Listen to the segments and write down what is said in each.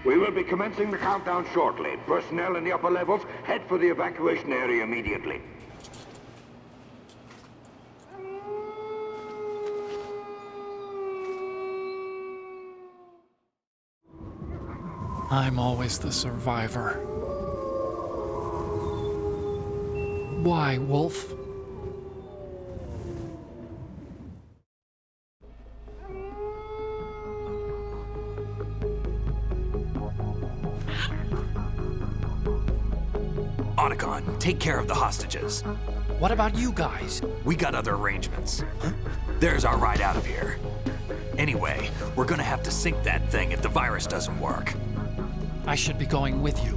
We will be commencing the countdown shortly. Personnel in the upper levels, head for the evacuation area immediately. I'm always the survivor. Why, Wolf? Otacon, take care of the hostages. What about you guys? We got other arrangements. There's our ride out of here. Anyway, we're gonna have to sink that thing if the virus doesn't work. I should be going with you.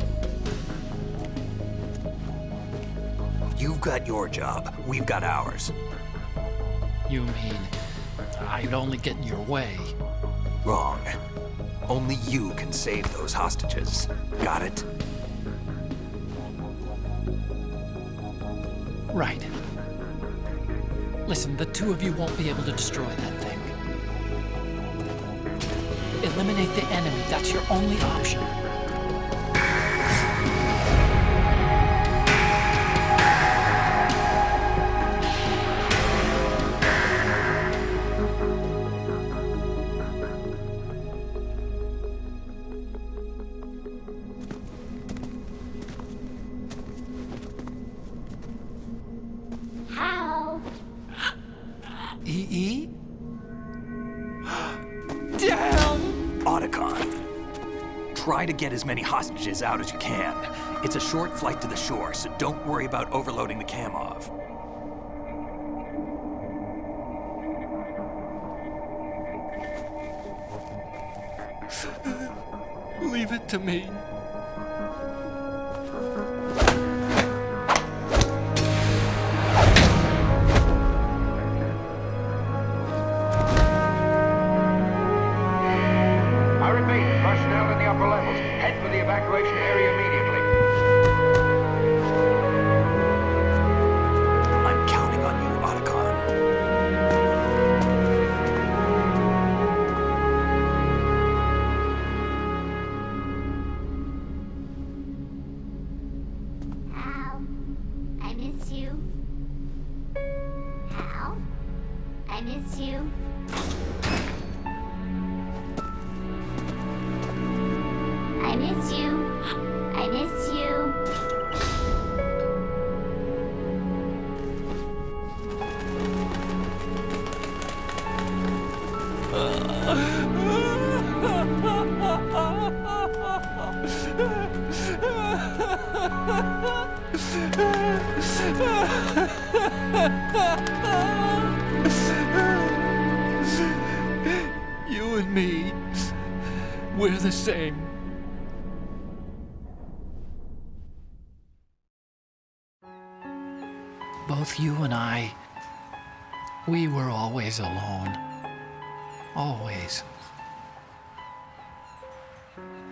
You've got your job, we've got ours. You mean I'd only get in your way? Wrong. Only you can save those hostages. Got it? Right. Listen, the two of you won't be able to destroy that thing. Eliminate the enemy. That's your only option. EE? Damn! Otacon, try to get as many hostages out as you can. It's a short flight to the shore, so don't worry about overloading the Kamov. Leave it to me. Personnel in the upper levels, head for the evacuation area immediately. I'm counting on you, Otacon. Hal, I miss you. Hal, I miss you. I miss you. I miss you. You and me, we're the same. Both you and I, we were always alone. Always.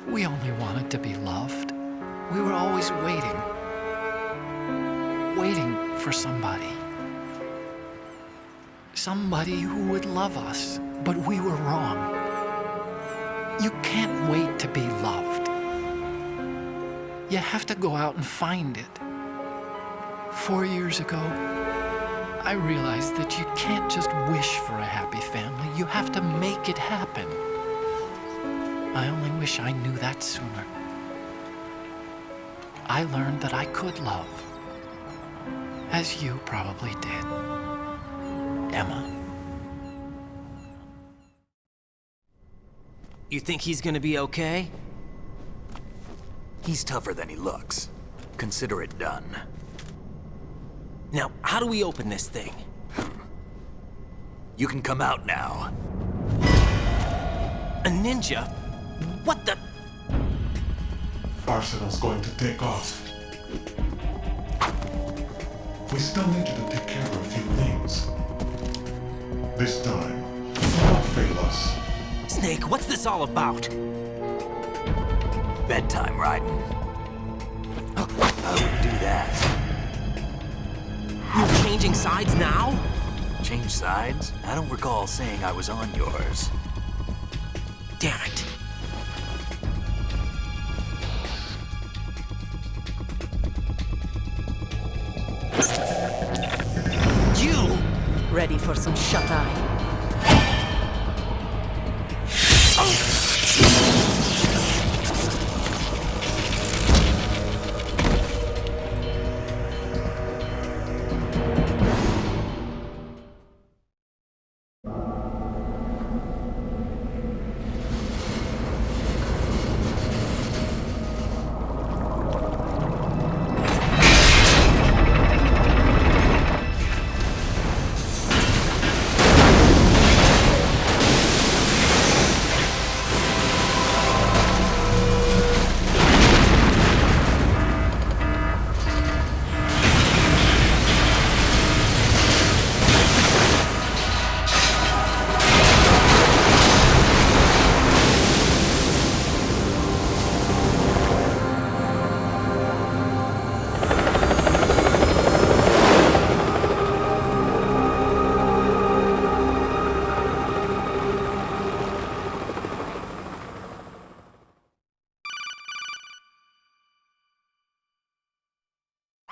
We only wanted to be loved. We were always waiting. Waiting for somebody. Somebody who would love us, but we were wrong. You can't wait to be loved. You have to go out and find it. 4 years ago, I realized that you can't just wish for a happy family. You have to make it happen. I only wish I knew that sooner. I learned that I could love, as you probably did, Emma. You think he's gonna be okay? He's tougher than he looks. Consider it done. Now, how do we open this thing? You can come out now. A ninja? What the? Arsenal's going to take off. We still need you to take care of a few things. This time, don't fail us. Snake, what's this all about? Bedtime, Raiden. I wouldn't do that. You're changing sides now? Change sides? I don't recall saying I was on yours. Damn it. ready for some shut-eye.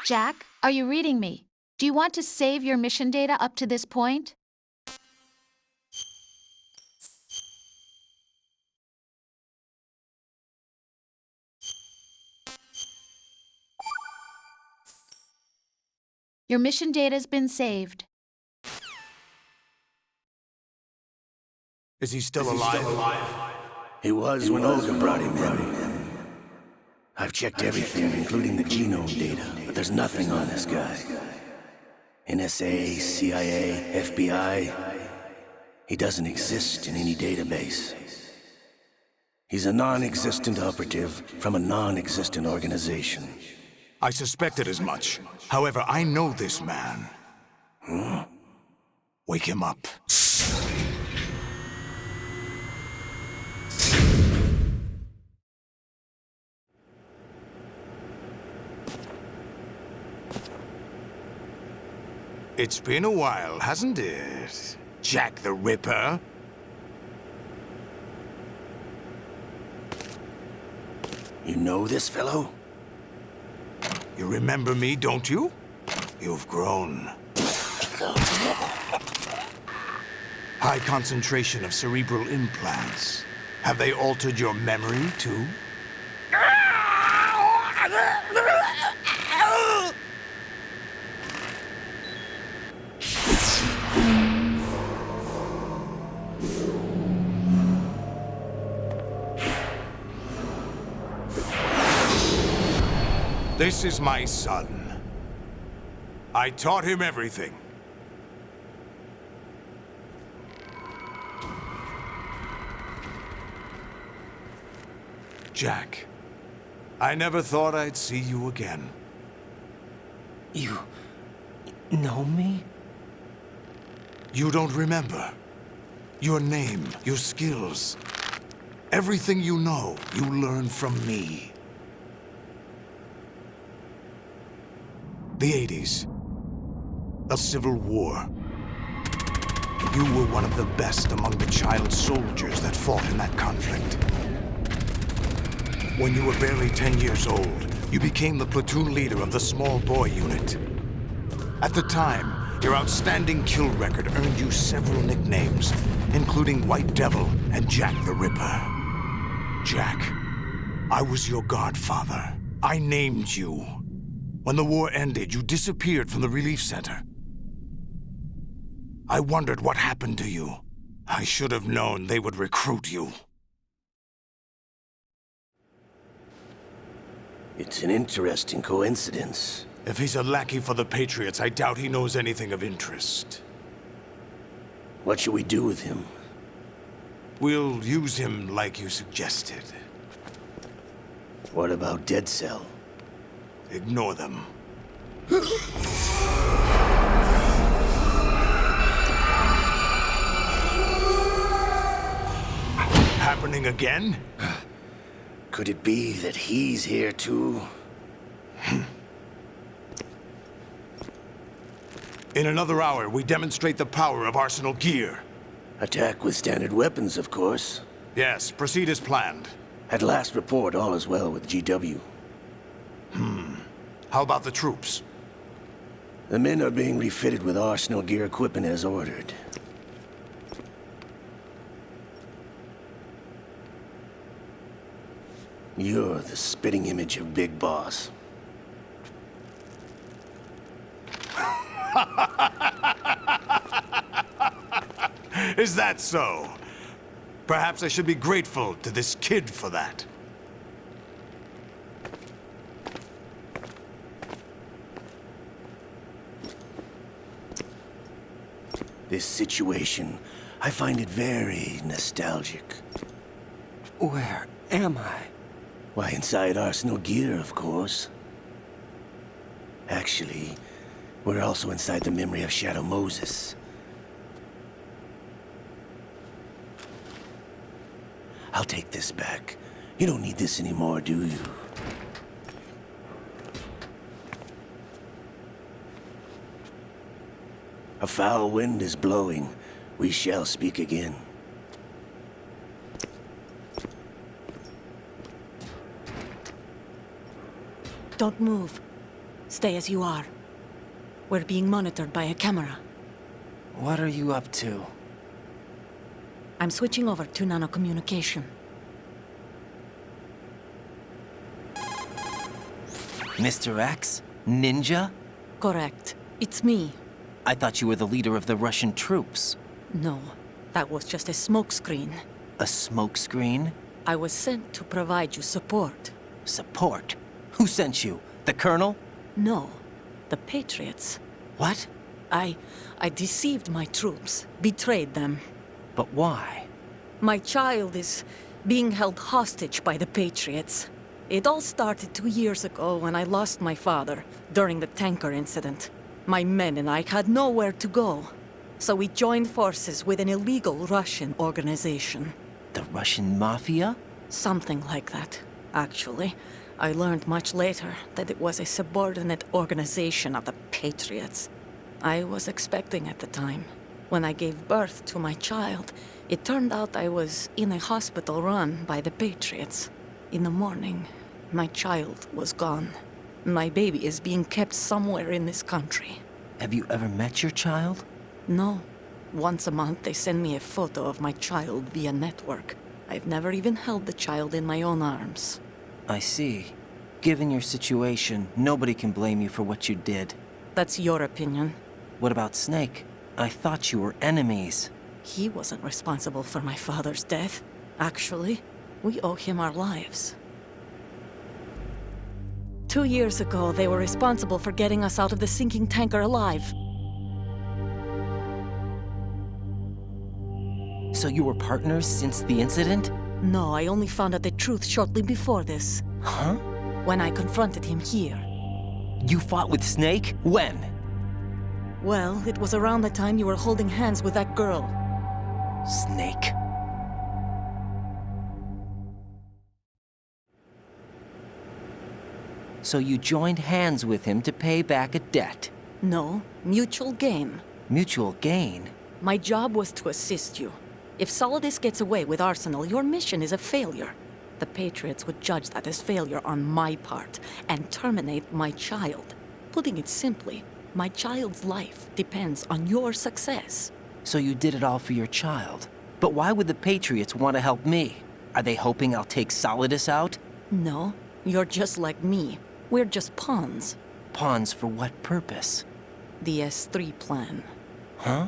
Jack, are you reading me? Do you want to save your mission data up to this point? Your mission data's been saved. Is he still alive? He was when Olga brought him in. I've checked everything, including the genome data, but there's nothing on this guy. NSA, CIA, FBI. He doesn't exist in any database. He's a non-existent operative from a non-existent organization. I suspected as much. However, I know this man. Wake him up. It's been a while, hasn't it? Jack the Ripper? You know this fellow? You remember me, don't you? You've grown. High concentration of cerebral implants. Have they altered your memory, too? This is my son. I taught him everything. Jack, I never thought I'd see you again. You know me? You don't remember. Your name, your skills. Everything you know, you learned from me. The 80s. A civil war. You were one of the best among the child soldiers that fought in that conflict. When you were barely 10 years old, you became the platoon leader of the small boy unit. At the time, your outstanding kill record earned you several nicknames, including White Devil and Jack the Ripper. Jack, I was your godfather. I named you. When the war ended, you disappeared from the relief center. I wondered what happened to you. I should have known they would recruit you. It's an interesting coincidence. If he's a lackey for the Patriots, I doubt he knows anything of interest. What should we do with him? We'll use him like you suggested. What about Dead Cell? Ignore them. Happening again? Could it be that he's here too? In another hour, we demonstrate the power of Arsenal gear. Attack with standard weapons, of course. Yes, proceed as planned. At last report, all is well with GW. How about the troops? The men are being refitted with arsenal gear equipment as ordered. You're the spitting image of Big Boss. Is that so? Perhaps I should be grateful to this kid for that. This situation, I find it very nostalgic. Where am I? Why, inside Arsenal gear, of course. Actually, we're also inside the memory of Shadow Moses. I'll take this back. You don't need this anymore, do you? A foul wind is blowing. We shall speak again. Don't move. Stay as you are. We're being monitored by a camera. What are you up to? I'm switching over to nanocommunication. Mr. X? Ninja? Correct. It's me. I thought you were the leader of the Russian troops. No, that was just a smokescreen. A smokescreen? I was sent to provide you support. Support? Who sent you? The Colonel? No, the Patriots. What? I deceived my troops, betrayed them. But why? My child is being held hostage by the Patriots. It all started 2 years ago when I lost my father during the tanker incident. My men and I had nowhere to go. So we joined forces with an illegal Russian organization. The Russian Mafia? Something like that, actually. I learned much later that it was a subordinate organization of the Patriots. I was expecting at the time. When I gave birth to my child, it turned out I was in a hospital run by the Patriots. In the morning, my child was gone. My baby is being kept somewhere in this country. Have you ever met your child? No. Once a month, they send me a photo of my child via network. I've never even held the child in my own arms. I see. Given your situation, nobody can blame you for what you did. That's your opinion. What about Snake? I thought you were enemies. He wasn't responsible for my father's death. Actually, we owe him our lives. 2 years ago, they were responsible for getting us out of the sinking tanker alive. So you were partners since the incident? No, I only found out the truth shortly before this. Huh? When I confronted him here. You fought with Snake? When? Well, it was around the time you were holding hands with that girl. Snake. So you joined hands with him to pay back a debt? No, mutual gain. Mutual gain? My job was to assist you. If Solidus gets away with Arsenal, your mission is a failure. The Patriots would judge that as failure on my part and terminate my child. Putting it simply, my child's life depends on your success. So you did it all for your child. But why would the Patriots want to help me? Are they hoping I'll take Solidus out? No, you're just like me. We're just pawns. Pawns for what purpose? The S3 plan. Huh?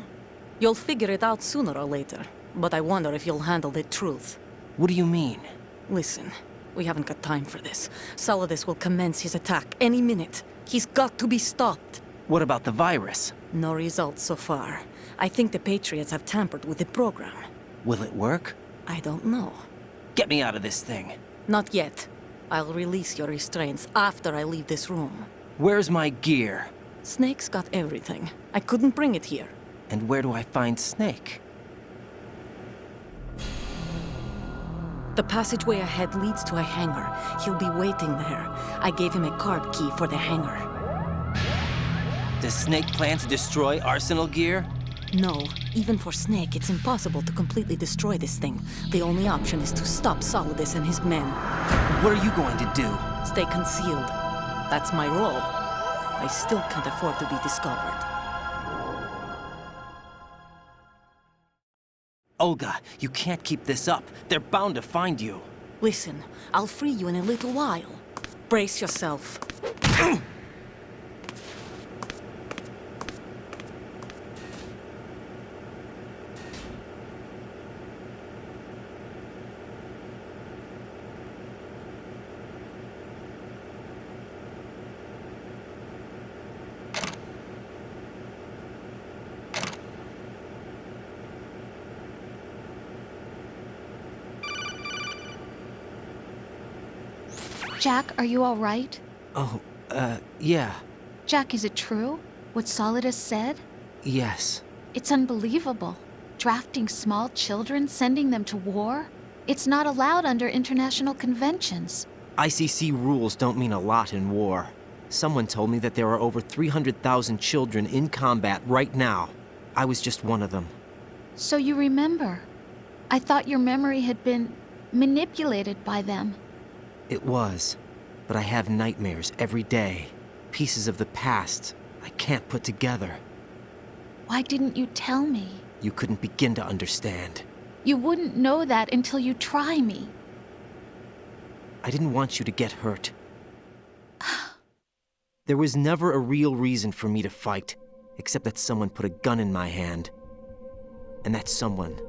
You'll figure it out sooner or later, but I wonder if you'll handle the truth. What do you mean? Listen, we haven't got time for this. Solidus will commence his attack any minute. He's got to be stopped. What about the virus? No results so far. I think the Patriots have tampered with the program. Will it work? I don't know. Get me out of this thing. Not yet. I'll release your restraints after I leave this room. Where's my gear? Snake's got everything. I couldn't bring it here. And where do I find Snake? The passageway ahead leads to a hangar. He'll be waiting there. I gave him a card key for the hangar. Does Snake plan to destroy Arsenal gear? No. Even for Snake, it's impossible to completely destroy this thing. The only option is to stop Solidus and his men. What are you going to do? Stay concealed. That's my role. I still can't afford to be discovered. Olga, you can't keep this up. They're bound to find you. Listen, I'll free you in a little while. Brace yourself. Jack, are you all right? Oh, yeah. Jack, is it true? What Solidus said? Yes. It's unbelievable. Drafting small children, sending them to war? It's not allowed under international conventions. ICC rules don't mean a lot in war. Someone told me that there are over 300,000 children in combat right now. I was just one of them. So you remember. I thought your memory had been manipulated by them. It was, but I have nightmares every day. Pieces of the past I can't put together. Why didn't you tell me? You couldn't begin to understand. You wouldn't know that until you try me. I didn't want you to get hurt. There was never a real reason for me to fight, except that someone put a gun in my hand. And that someone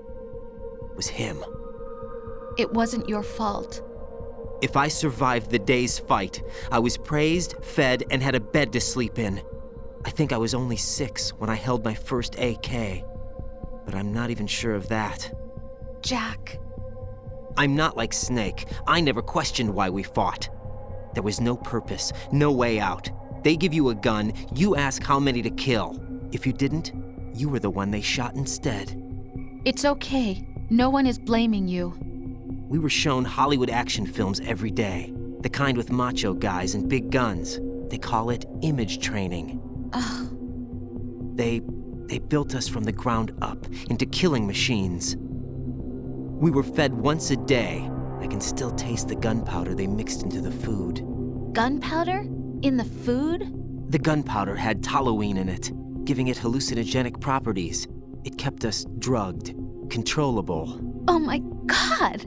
was him. It wasn't your fault. If I survived the day's fight, I was praised, fed, and had a bed to sleep in. I think I was only 6 when I held my first AK. But I'm not even sure of that. Jack. I'm not like Snake. I never questioned why we fought. There was no purpose, no way out. They give you a gun, you ask how many to kill. If you didn't, you were the one they shot instead. It's okay. No one is blaming you. We were shown Hollywood action films every day. The kind with macho guys and big guns. They call it image training. They built us from the ground up into killing machines. We were fed once a day. I can still taste the gunpowder they mixed into the food. Gunpowder? In the food? The gunpowder had toluene in it, giving it hallucinogenic properties. It kept us drugged, controllable. Oh my God!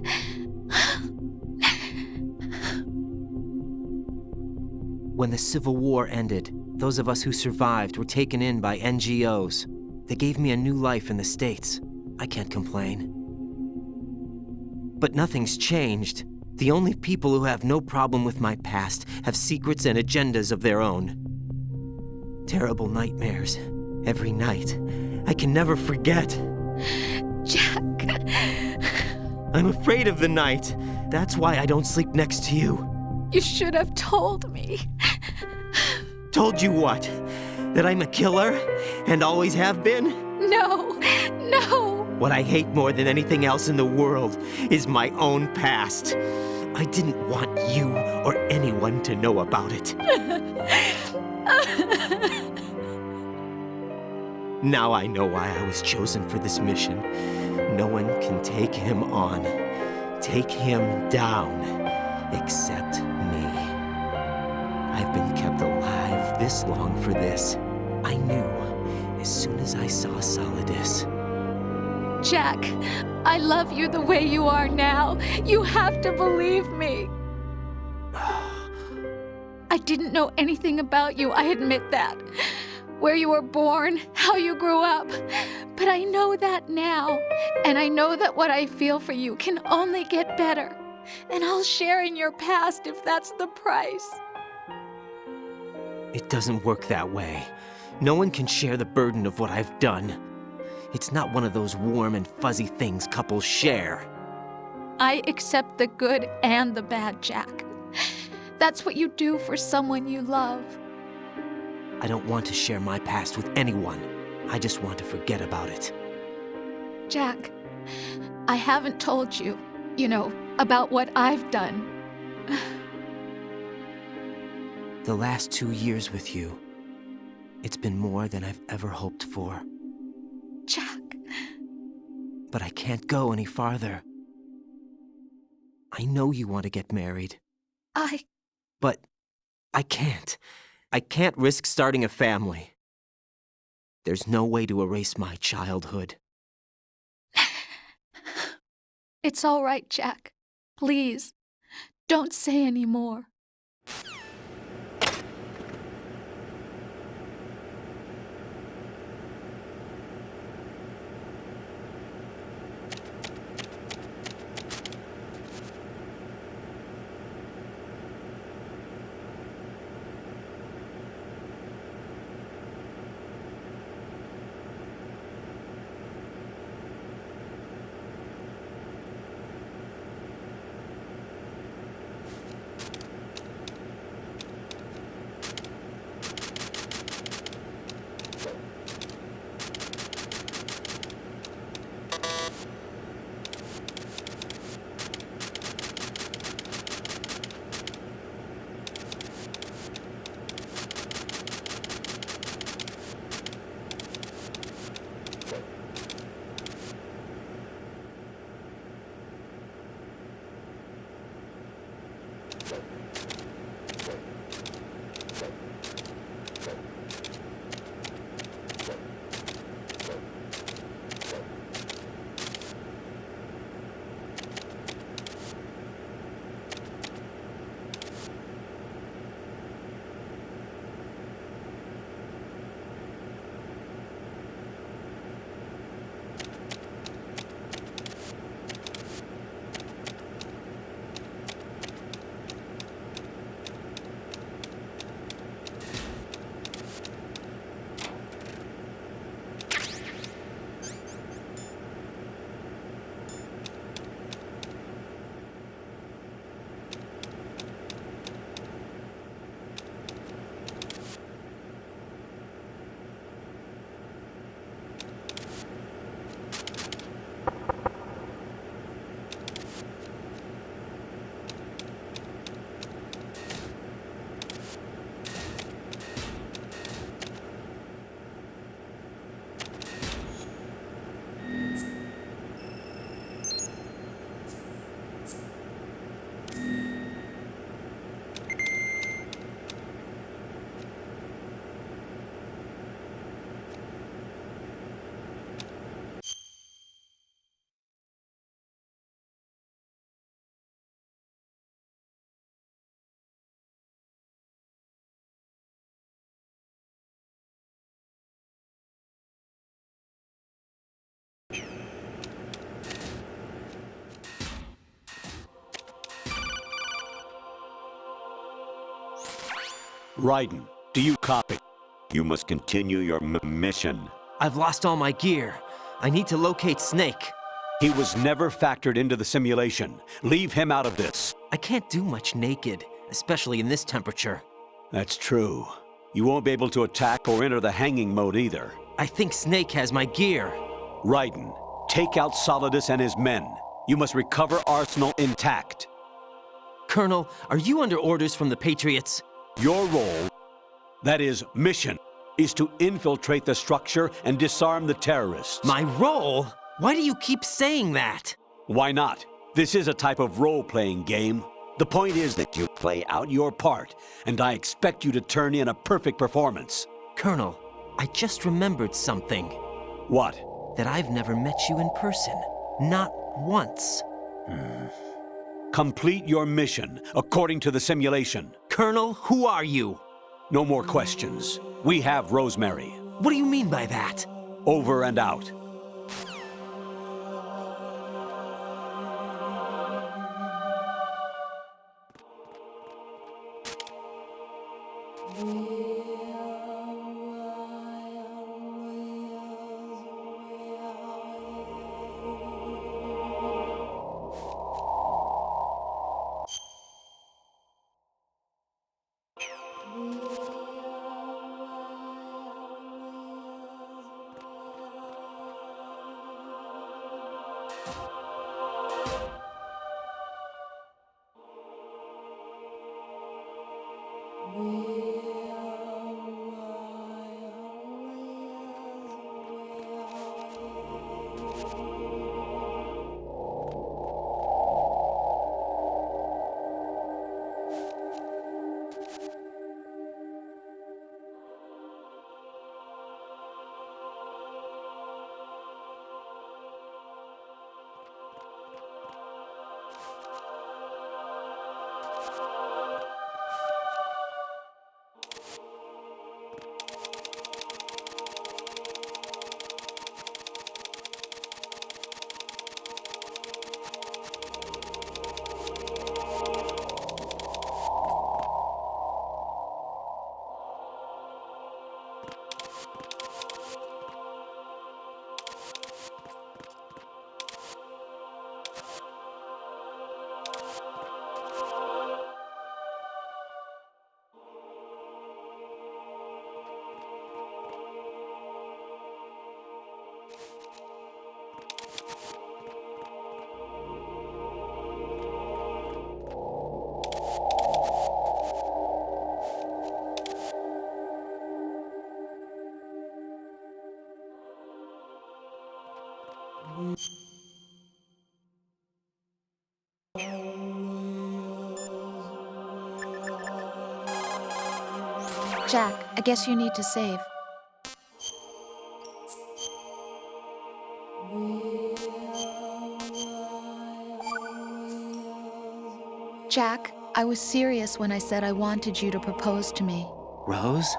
When the Civil War ended, those of us who survived were taken in by NGOs. They gave me a new life in the States. I can't complain. But nothing's changed. The only people who have no problem with my past have secrets and agendas of their own. Terrible nightmares. Every night. I can never forget. Jack. I'm afraid of the night. That's why I don't sleep next to you. You should have told me. Told you what? That I'm a killer? And always have been? No, no. What I hate more than anything else in the world is my own past. I didn't want you or anyone to know about it. Now I know why I was chosen for this mission. No one can take him on, take him down, except me. I've been kept alive this long for this. I knew as soon as I saw Solidus. Jack, I love you the way you are now. You have to believe me. I didn't know anything about you, I admit that. Where you were born, how you grew up. But I know that now. And I know that what I feel for you can only get better. And I'll share in your past if that's the price. It doesn't work that way. No one can share the burden of what I've done. It's not one of those warm and fuzzy things couples share. I accept the good and the bad, Jack. That's what you do for someone you love. I don't want to share my past with anyone. I just want to forget about it. Jack, I haven't told you, about what I've done. The last 2 years with you, it's been more than I've ever hoped for. Jack. But I can't go any farther. I know you want to get married. But I can't. I can't risk starting a family. There's no way to erase my childhood. It's all right, Jack. Please, don't say any more. Raiden, do you copy? You must continue your mission. I've lost all my gear. I need to locate Snake. He was never factored into the simulation. Leave him out of this. I can't do much naked, especially in this temperature. That's true. You won't be able to attack or enter the hanging mode either. I think Snake has my gear. Raiden, take out Solidus and his men. You must recover Arsenal intact. Colonel, are you under orders from the Patriots? Your role, that is, mission, is to infiltrate the structure and disarm the terrorists. My role? Why do you keep saying that? Why not? This is a type of role-playing game. The point is that you play out your part, and I expect you to turn in a perfect performance. Colonel, I just remembered something. What? That I've never met you in person. Not once. Complete your mission, according to the simulation. Colonel, who are you? No more questions. We have Rosemary. What do you mean by that? Over and out. Jack, I guess you need to save. Jack, I was serious when I said I wanted you to propose to me. Rose?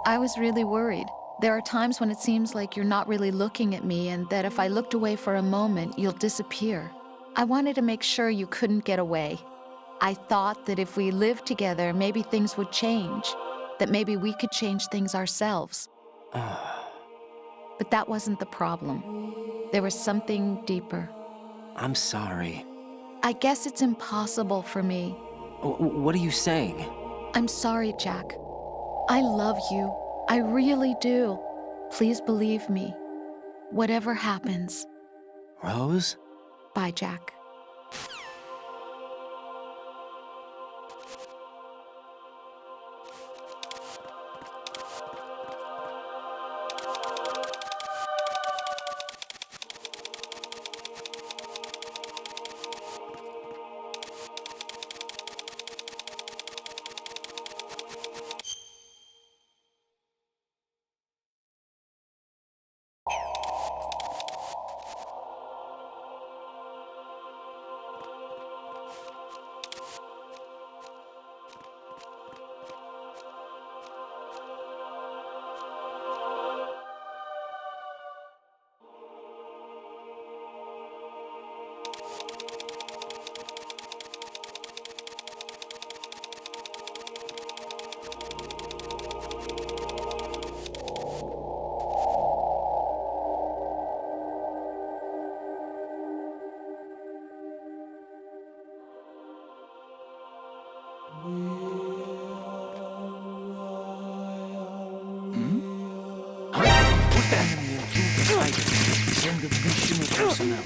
I was really worried. There are times when it seems like you're not really looking at me and that if I looked away for a moment, you'll disappear. I wanted to make sure you couldn't get away. I thought that if we lived together, maybe things would change. That maybe we could change things ourselves. But that wasn't the problem. There was something deeper. I'm sorry. I guess it's impossible for me. What are you saying? I'm sorry, Jack. I love you. I really do. Please believe me. Whatever happens. Rose? Bye, Jack. Send the mission personnel.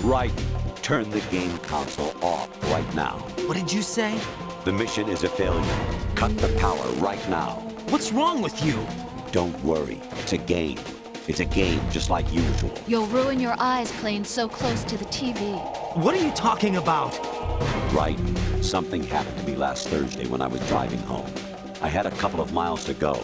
Right. Turn the game console off right now. What did you say? The mission is a failure. Cut the power right now. What's wrong with you? Don't worry. It's a game. It's a game just like usual. You'll ruin your eyes playing so close to the TV. What are you talking about? Right. Something happened to me last Thursday when I was driving home. I had a couple of miles to go.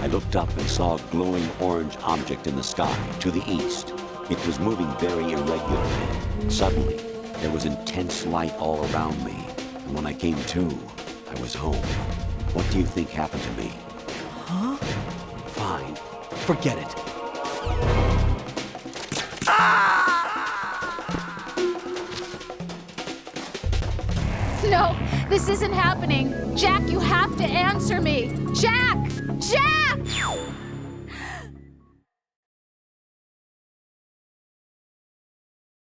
I looked up and saw a glowing orange object in the sky to the east. It was moving very irregularly. Suddenly, there was intense light all around me. And when I came to, I was home. What do you think happened to me? Huh? Fine. Forget it. No, this isn't happening. Jack, you have to answer me. Jack! Jack!